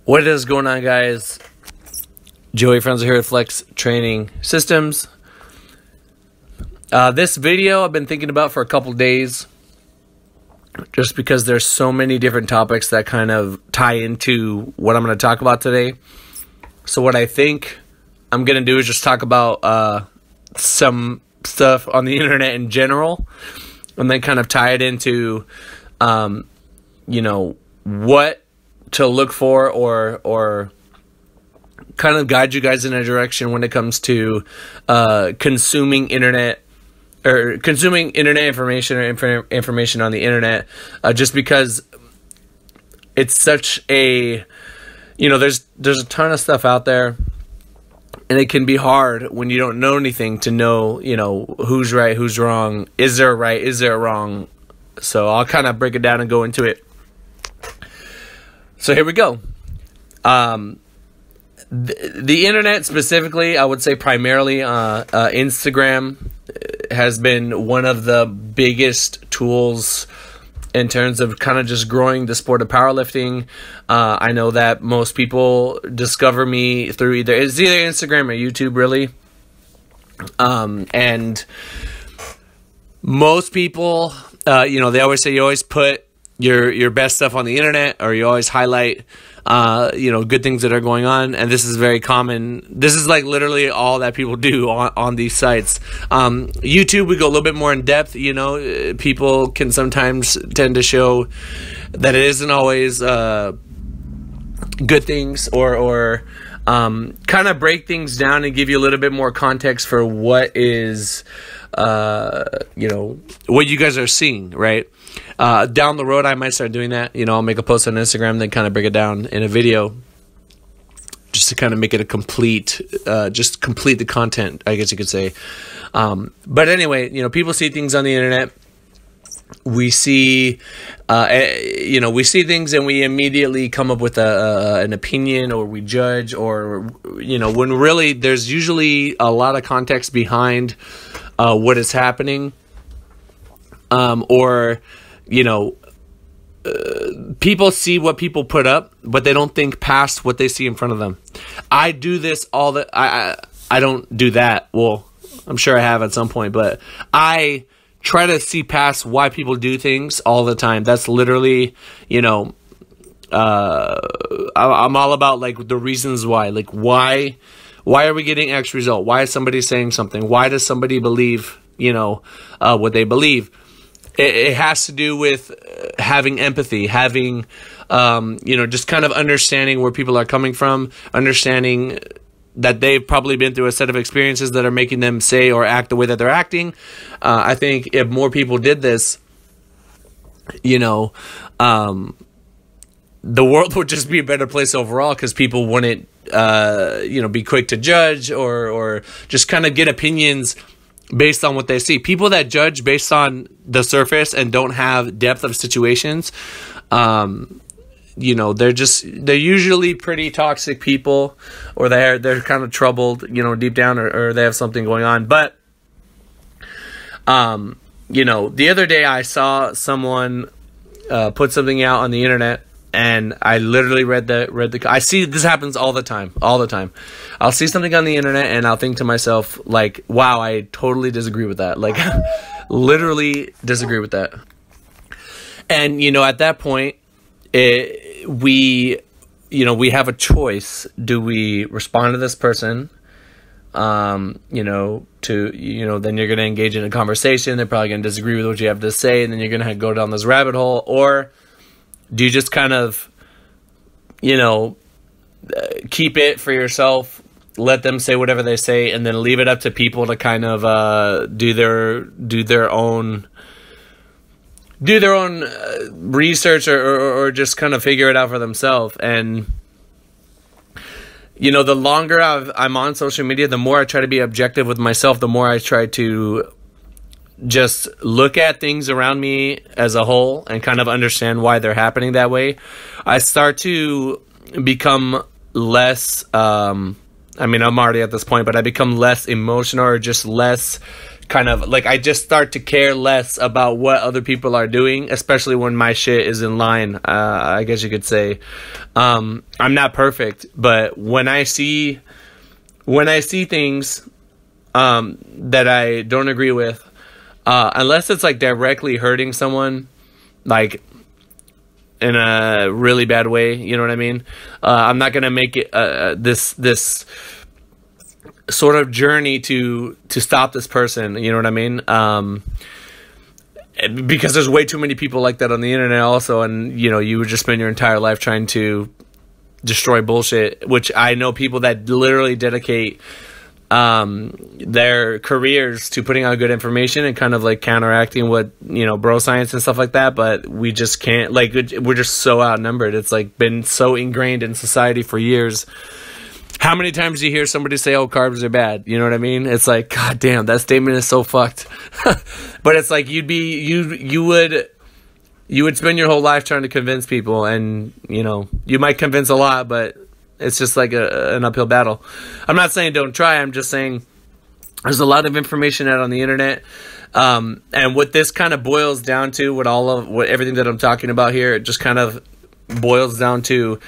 What is going on, guys? Joey Franzo here with Flex Training Systems. This video I've been thinking about for a couple days, just because there's so many different topics that kind of tie into what I'm going to talk about today. So what I think I'm going to do is just talk about some stuff on the internet in general, and then kind of tie it into, what to look for, or kind of guide you guys in a direction when it comes to consuming internet information or information on the internet, just because it's such a, there's a ton of stuff out there, and it can be hard when you don't know anything to know, who's right, who's wrong, is there a right, is there a wrong. So I'll kind of break it down and go into it. So here we go. The internet specifically, I would say primarily Instagram has been one of the biggest tools in terms of kind of just growing the sport of powerlifting. I know that most people discover me through either Instagram or YouTube, really. And most people, they always say you always put your best stuff on the internet, or you always highlight good things that are going on, and this is very common. This is like literally all that people do on these sites. YouTube, we go a little bit more in depth. People can sometimes tend to show that it isn't always good things, or kind of break things down and give you a little bit more context for what is what you guys are seeing, right? Down the road, I might start doing that. I'll make a post on Instagram, then kind of break it down in a video, just to kind of make it a complete the content, I guess you could say. But anyway, people see things on the internet. We see, we see things and we immediately come up with an opinion, or we judge, or, when really there's usually a lot of context behind what is happening, people see what people put up, but they don't think past what they see in front of them. I do this I don't do that. Well, I'm sure I have at some point, but I try to see past why people do things all the time. That's literally, I'm all about like the reasons why. Like why are we getting X result? Why is somebody saying something? Why does somebody believe, what they believe? It has to do with having empathy, having, just kind of understanding where people are coming from, understanding that they've probably been through a set of experiences that are making them say or act the way that they're acting. I think if more people did this, the world would just be a better place overall, because people wouldn't, be quick to judge, or just kind of get opinions based on what they see. People that judge based on the surface and don't have depth of situations, they're usually pretty toxic people, or they're kind of troubled, deep down, or they have something going on. But, the other day I saw someone put something out on the internet, and I literally read I see this happens all the time. I'll see something on the internet and I'll think to myself, like, wow, I totally disagree with that. Like, literally disagree with that. And, at that point, we have a choice. Do we respond to this person? Then you're going to engage in a conversation. They're probably going to disagree with what you have to say, and then you're going to go down this rabbit hole. Or do you just kind of, keep it for yourself, let them say whatever they say, and then leave it up to people to kind of do their own research, or just kind of figure it out for themselves? And the longer I'm on social media, the more I try to be objective with myself, the more I try to just look at things around me as a whole and kind of understand why they're happening that way. I start to become less, I'm already at this point, but I become less emotional, or just less kind of like, I just start to care less about what other people are doing, especially when my shit is in line. I guess you could say, I'm not perfect, but when I see things, that I don't agree with, unless it's like directly hurting someone, like in a really bad way, you know what I mean? I'm not gonna make it this sort of journey to stop this person, you know what I mean? Because there's way too many people like that on the internet also, and you know, you would just spend your entire life trying to destroy bullshit, which I know people that literally dedicate their careers to putting out good information and kind of like counteracting what, you know, bro science and stuff like that, but we just can't, like, we're just so outnumbered. It's like been so ingrained in society for years. How many times do you hear somebody say, oh, carbs are bad? You know what I mean? It's like, god damn, that statement is so fucked. But it's like, you would spend your whole life trying to convince people, and you know, you might convince a lot, but it's just like an uphill battle. I'm not saying don't try. I'm just saying there's a lot of information out on the internet. And what this kind of boils down to, what everything that I'm talking about here, it just kind of boils down to,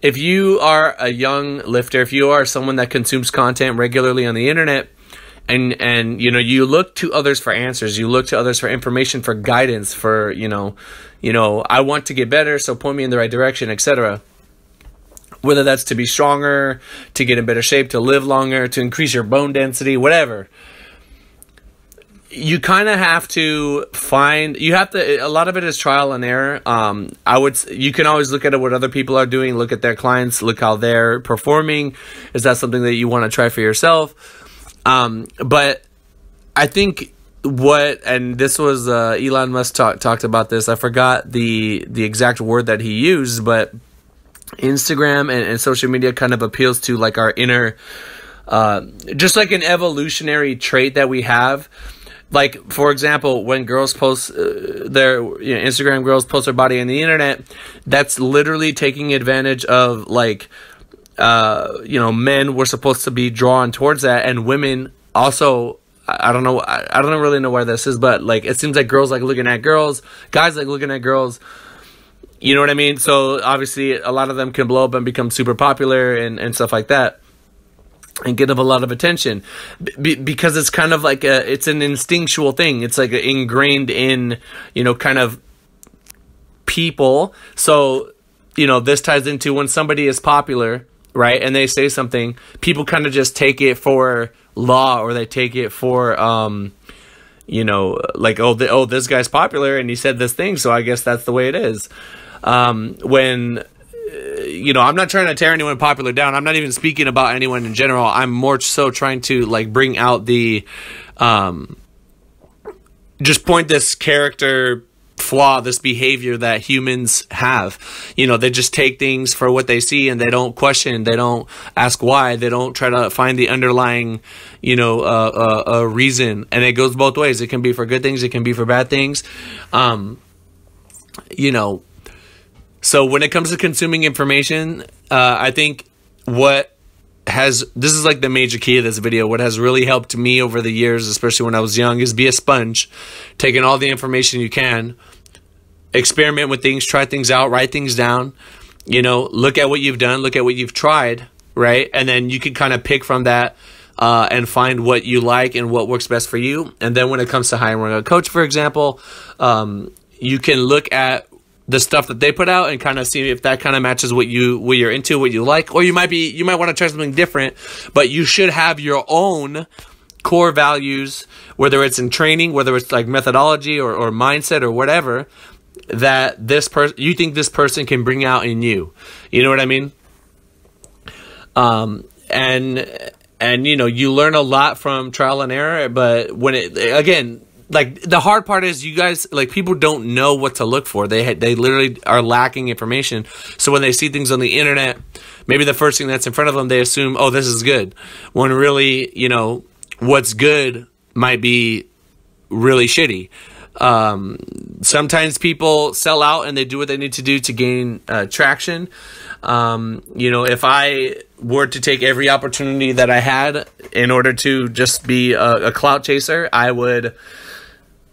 if you are a young lifter, if you are someone that consumes content regularly on the internet, and you know, you look to others for answers, you look to others for information, for guidance, for, you know, I want to get better, so point me in the right direction, etc. Whether that's to be stronger, to get in better shape, to live longer, to increase your bone density, whatever. You kind of have to a lot of it is trial and error. You can always look at what other people are doing, look at their clients, look how they're performing. Is that something that you want to try for yourself? But I think and this was, Elon Musk talked about this. I forgot the exact word that he used, but Instagram and social media kind of appeals to like our inner, just like an evolutionary trait that we have. Like, for example, when girls post Instagram girls post their body on the internet, that's literally taking advantage of, like, men were supposed to be drawn towards that, and women also. I don't really know where this is, but like, it seems like girls like looking at girls, guys like looking at girls. You know what I mean? So obviously, a lot of them can blow up and become super popular and stuff like that, and get a lot of attention, because it's kind of like it's an instinctual thing. It's like ingrained in, kind of people. So, this ties into when somebody is popular, right? And they say something, people kind of just take it for law, or they take it for, like, this guy's popular and he said this thing, so I guess that's the way it is. When I'm not trying to tear anyone popular down. I'm not even speaking about anyone in general. I'm more so trying to, like, bring out the, just point this character flaw, this behavior that humans have. They just take things for what they see, and they don't question, they don't ask why, they don't try to find the underlying, reason. And it goes both ways. It can be for good things, it can be for bad things. So when it comes to consuming information, I think this is like the major key of this video. What has really helped me over the years, especially when I was young, is be a sponge, taking all the information you can, experiment with things, try things out, write things down, look at what you've done, look at what you've tried, right? And then you can kind of pick from that and find what you like and what works best for you. And then when it comes to hiring a coach, for example, you can look at the stuff that they put out and kind of see if that kind of matches what you're into, what you like. Or you might want to try something different, but you should have your own core values, whether it's in training, whether it's like methodology or mindset or whatever, that you think this person can bring out in you. You know what I mean? And you learn a lot from trial and error, but like, the hard part is, you guys, like, people don't know what to look for. They literally are lacking information. So when they see things on the internet, maybe the first thing that's in front of them, they assume, oh, this is good. When really, what's good might be really shitty. Sometimes people sell out and they do what they need to do to gain traction. If I were to take every opportunity that I had in order to just be a clout chaser, I would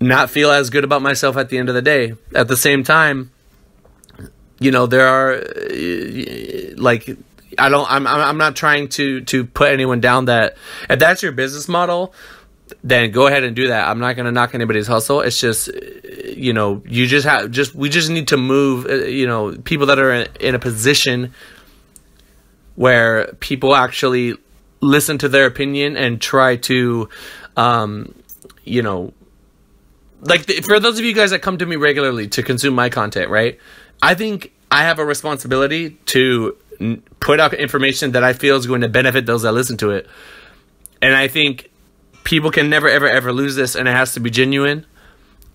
not feel as good about myself at the end of the day. At the same time, there are I'm not trying to put anyone down. That if that's your business model, then go ahead and do that. I'm not going to knock anybody's hustle. It's just, we just need to move, people that are in a position where people actually listen to their opinion and try to, for those of you guys that come to me regularly to consume my content, right? I think I have a responsibility to put out information that I feel is going to benefit those that listen to it. And I think people can never, ever, ever lose this, and it has to be genuine,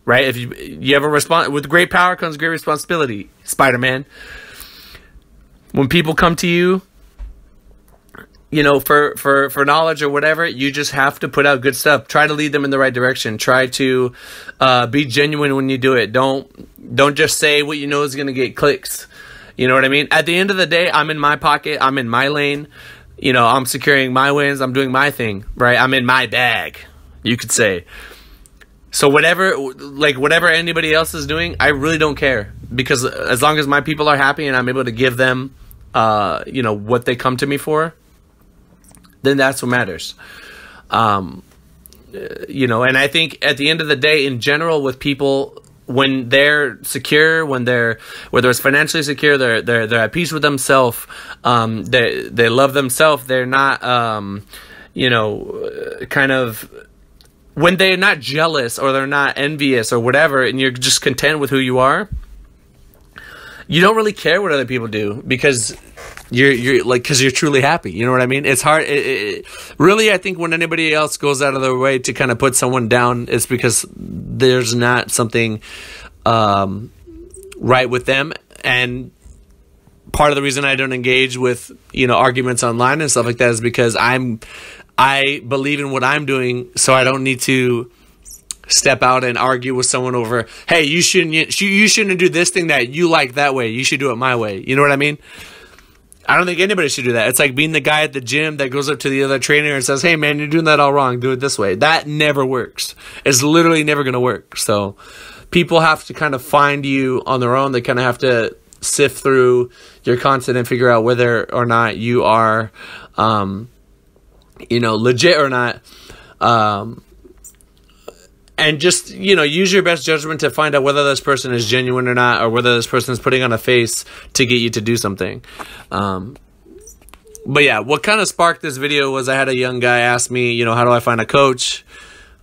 right? If you have with great power comes great responsibility, Spider-Man. When people come to you, for knowledge or whatever, you just have to put out good stuff. Try to lead them in the right direction. Try to be genuine when you do it. Don't just say what you know is going to get clicks. You know what I mean? At the end of the day, I'm in my pocket. I'm in my lane. I'm securing my wins. I'm doing my thing, right? I'm in my bag, you could say. So whatever anybody else is doing, I really don't care, because as long as my people are happy and I'm able to give them, what they come to me for, then that's what matters. And I think at the end of the day, in general, with people, when they're secure, whether it's financially secure, they're at peace with themselves, they love themselves, they're not, when they're not jealous or they're not envious or whatever, and you're just content with who you are, you don't really care what other people do, because you're truly happy. You know what I mean? It's hard. Really, I think when anybody else goes out of their way to kind of put someone down, it's because there's not something right with them. And part of the reason I don't engage with, arguments online and stuff like that is because I believe in what I'm doing, so I don't need to step out and argue with someone over, hey, you shouldn't do this thing that you like that way. You should do it my way. You know what I mean? I don't think anybody should do that. It's like being the guy at the gym that goes up to the other trainer and says, hey, man, you're doing that all wrong. Do it this way. That never works. It's literally never going to work. So people have to kind of find you on their own. They kind of have to sift through your content and figure out whether or not you are, legit or not. And just, use your best judgment to find out whether this person is genuine or not, or whether this person is putting on a face to get you to do something. But yeah, what kind of sparked this video was I had a young guy ask me, how do I find a coach?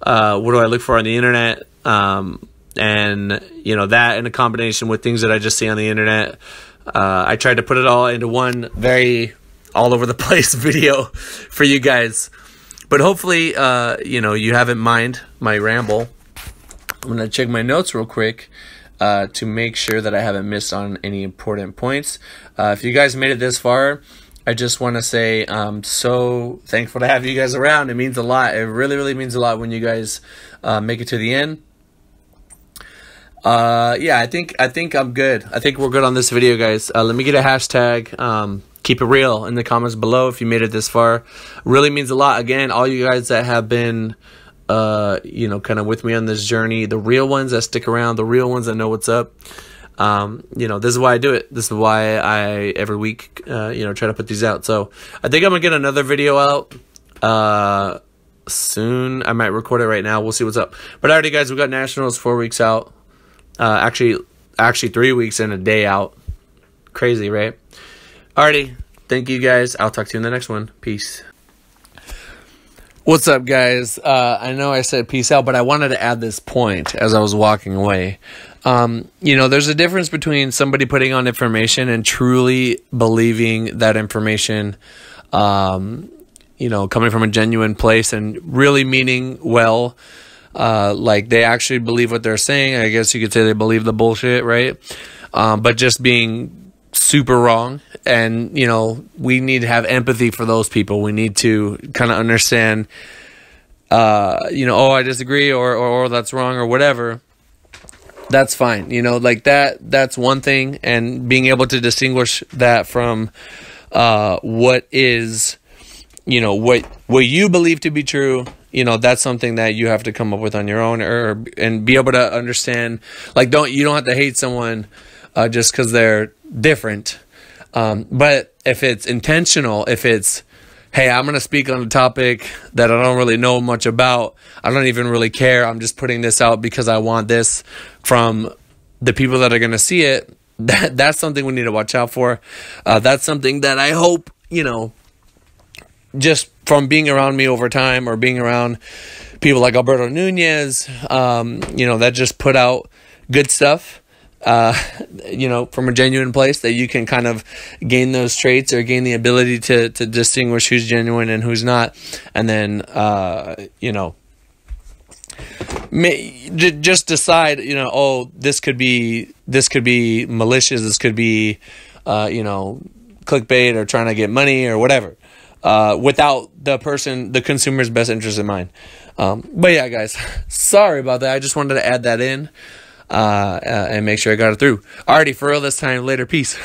What do I look for on the internet? And, that in a combination with things that I just see on the internet. I tried to put it all into one very all over the place video for you guys. But hopefully, you have in mind my ramble. I'm going to check my notes real quick to make sure that I haven't missed on any important points. If you guys made it this far, I just want to say I'm so thankful to have you guys around. It means a lot. It really, really means a lot when you guys make it to the end. Yeah, I think I'm good. I think we're good on this video, guys. Let me get a hashtag. Keep it real in the comments below if you made it this far. Really means a lot. Again, all you guys that have been, kind of with me on this journey, the real ones that stick around, the real ones that know what's up. This is why I do it. This is why I every week, try to put these out. So I think I'm gonna get another video out soon. I might record it right now. We'll see what's up. But alrighty, guys, we got nationals 4 weeks out. Actually 3 weeks and a day out. Crazy, right? Alrighty, thank you guys. I'll talk to you in the next one. Peace. What's up, guys? I know I said peace out, but I wanted to add this point as I was walking away. There's a difference between somebody putting on information and truly believing that information, coming from a genuine place and really meaning well. Like they actually believe what they're saying. I guess you could say they believe the bullshit, right? But just being super wrong. And, we need to have empathy for those people. We need to kind of understand, I disagree or that's wrong or whatever. that's fine. You know, like that's one thing, and being able to distinguish that from what is, you know, what you believe to be true, you know, that's something that you have to come up with on your own, and be able to understand. Like, you don't have to hate someone just because they're different. But if it's intentional, if it's, hey, I'm going to speak on a topic that I don't really know much about, I don't even really care, I'm just putting this out because I want this from the people that are going to see it, that's something we need to watch out for. That's something that I hope, you know, just from being around me over time, or being around people like Alberto Nunez, you know, that just put out good stuff. You know, from a genuine place, that you can kind of gain those traits, or gain the ability to distinguish who's genuine and who's not. And then, you know, just decide, you know, oh, this could be malicious. This could be, you know, clickbait, or trying to get money, or whatever, without the consumer's best interest in mind. But yeah, guys, sorry about that. I just wanted to add that in. And make sure I got it through. Alrighty, for real this time. Later. Peace.